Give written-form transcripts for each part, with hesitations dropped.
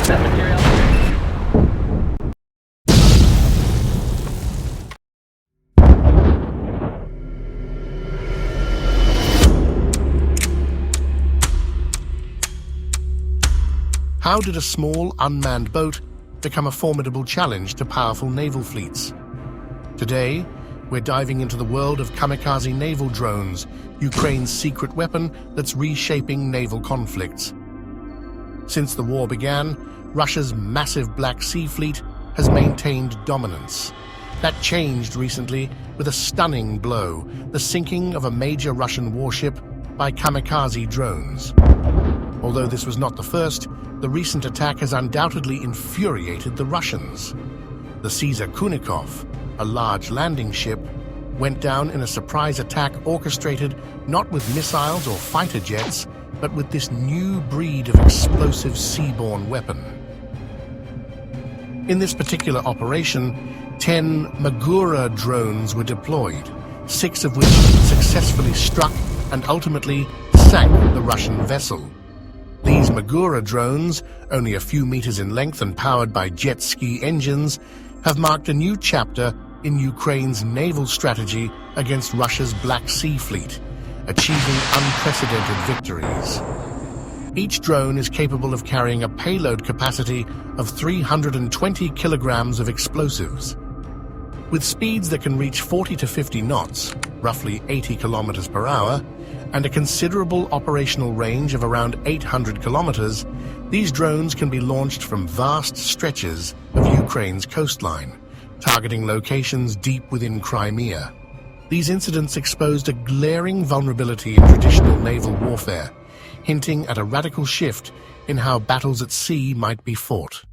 That material. How did a small, unmanned boat become a formidable challenge to powerful naval fleets? Today, we're diving into the world of kamikaze naval drones, Ukraine's secret weapon that's reshaping naval conflicts. Since the war began, Russia's massive Black Sea fleet has maintained dominance. That changed recently with a stunning blow, the sinking of a major Russian warship by kamikaze drones. Although this was not the first, the recent attack has undoubtedly infuriated the Russians. The Caesar Kunikov, a large landing ship, went down in a surprise attack orchestrated not with missiles or fighter jets, but with this new breed of explosive seaborne weapon. In this particular operation, 10 Magura drones were deployed, 6 of which successfully struck and ultimately sank the Russian vessel. These Magura drones, only a few meters in length and powered by jet ski engines, have marked a new chapter in Ukraine's naval strategy against Russia's Black Sea fleet, achieving unprecedented victories. Each drone is capable of carrying a payload capacity of 320 kilograms of explosives. With speeds that can reach 40 to 50 knots, roughly 80 kilometers per hour, and a considerable operational range of around 800 kilometers, these drones can be launched from vast stretches of Ukraine's coastline, targeting locations deep within Crimea. These incidents exposed a glaring vulnerability in traditional naval warfare, hinting at a radical shift in how battles at sea might be fought.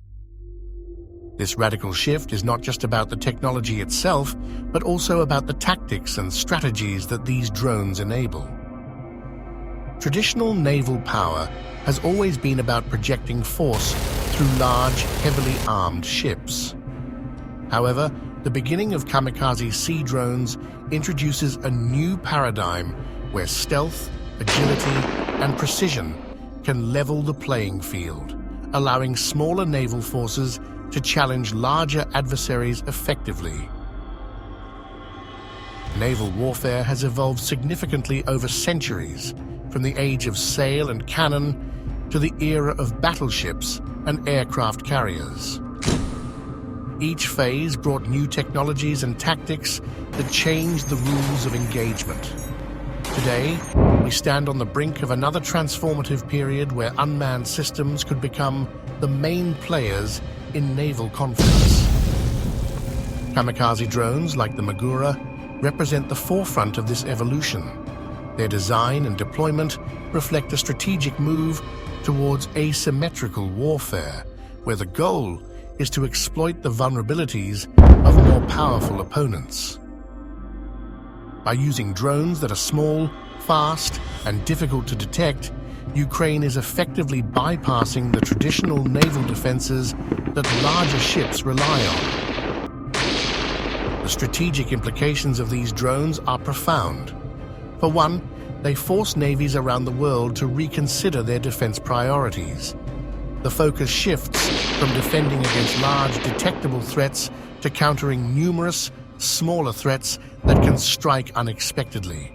This radical shift is not just about the technology itself, but also about the tactics and strategies that these drones enable. Traditional naval power has always been about projecting force through large, heavily armed ships. However, the beginning of Kamikaze Sea Drones introduces a new paradigm where stealth, agility, and precision can level the playing field, allowing smaller naval forces to challenge larger adversaries effectively. Naval warfare has evolved significantly over centuries, from the age of sail and cannon to the era of battleships and aircraft carriers. Each phase brought new technologies and tactics that changed the rules of engagement. Today, we stand on the brink of another transformative period where unmanned systems could become the main players in naval conflicts. Kamikaze drones, like the Magura, represent the forefront of this evolution. Their design and deployment reflect a strategic move towards asymmetrical warfare, where the goal is to exploit the vulnerabilities of more powerful opponents. By using drones that are small, fast, and difficult to detect, Ukraine is effectively bypassing the traditional naval defenses that larger ships rely on. The strategic implications of these drones are profound. For one, they force navies around the world to reconsider their defense priorities. The focus shifts from defending against large, detectable threats to countering numerous, smaller threats that can strike unexpectedly.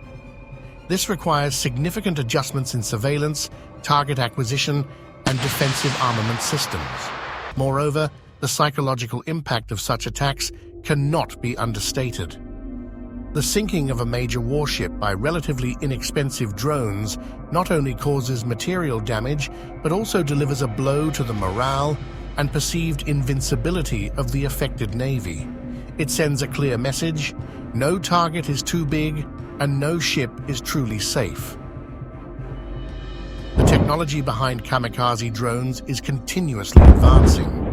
This requires significant adjustments in surveillance, target acquisition, and defensive armament systems. Moreover, the psychological impact of such attacks cannot be understated. The sinking of a major warship by relatively inexpensive drones not only causes material damage, but also delivers a blow to the morale and perceived invincibility of the affected navy. It sends a clear message: no target is too big, and no ship is truly safe. The technology behind kamikaze drones is continuously advancing.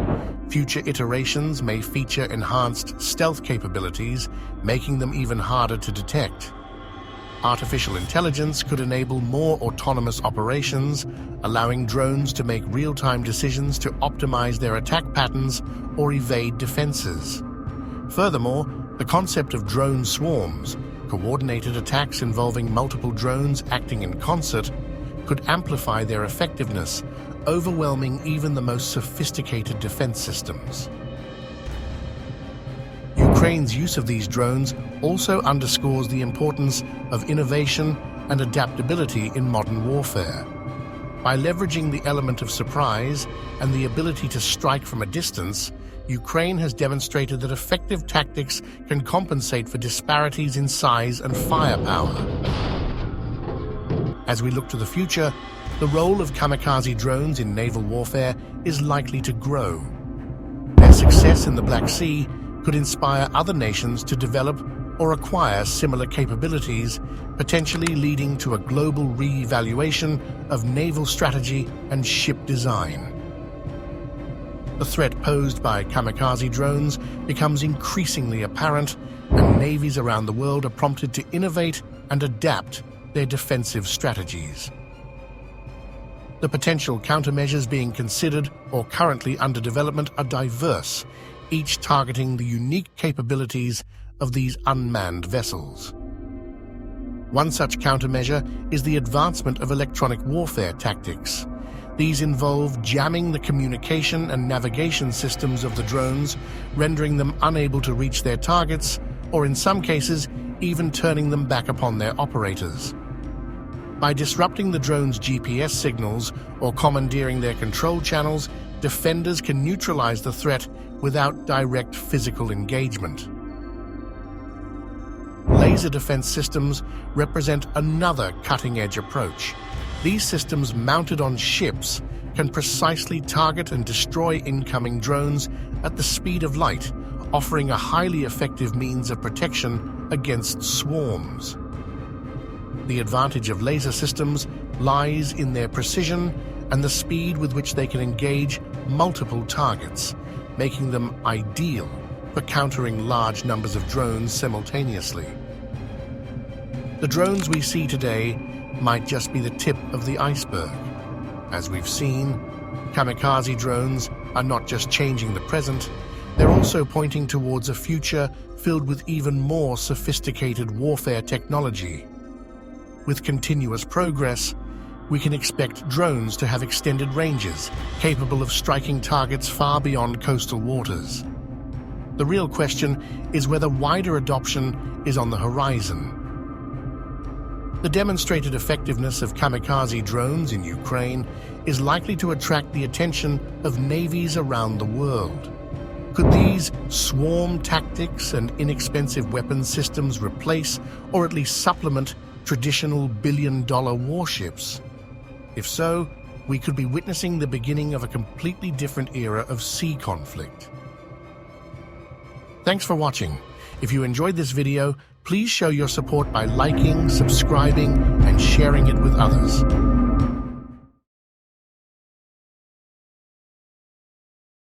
Future iterations may feature enhanced stealth capabilities, making them even harder to detect. Artificial intelligence could enable more autonomous operations, allowing drones to make real-time decisions to optimize their attack patterns or evade defenses. Furthermore, the concept of drone swarms, coordinated attacks involving multiple drones acting in concert, could amplify their effectiveness, overwhelming even the most sophisticated defense systems. Ukraine's use of these drones also underscores the importance of innovation and adaptability in modern warfare. By leveraging the element of surprise and the ability to strike from a distance, Ukraine has demonstrated that effective tactics can compensate for disparities in size and firepower. As we look to the future, the role of kamikaze drones in naval warfare is likely to grow. Their success in the Black Sea could inspire other nations to develop or acquire similar capabilities, potentially leading to a global re-evaluation of naval strategy and ship design. The threat posed by kamikaze drones becomes increasingly apparent, and navies around the world are prompted to innovate and adapt their defensive strategies. The potential countermeasures being considered or currently under development are diverse, each targeting the unique capabilities of these unmanned vessels. One such countermeasure is the advancement of electronic warfare tactics. These involve jamming the communication and navigation systems of the drones, rendering them unable to reach their targets, or in some cases, even turning them back upon their operators. By disrupting the drone's GPS signals or commandeering their control channels, defenders can neutralize the threat without direct physical engagement. Laser defense systems represent another cutting-edge approach. These systems, mounted on ships, can precisely target and destroy incoming drones at the speed of light, offering a highly effective means of protection against swarms. The advantage of laser systems lies in their precision and the speed with which they can engage multiple targets, making them ideal for countering large numbers of drones simultaneously. The drones we see today might just be the tip of the iceberg. As we've seen, kamikaze drones are not just changing the present, they're also pointing towards a future filled with even more sophisticated warfare technology. With continuous progress, we can expect drones to have extended ranges, capable of striking targets far beyond coastal waters. The real question is whether wider adoption is on the horizon. The demonstrated effectiveness of kamikaze drones in Ukraine is likely to attract the attention of navies around the world. Could these swarm tactics and inexpensive weapons systems replace or at least supplement traditional billion-dollar warships? If so, we could be witnessing the beginning of a completely different era of sea conflict. Thanks for watching. If you enjoyed this video, please show your support by liking, subscribing, and sharing it with others.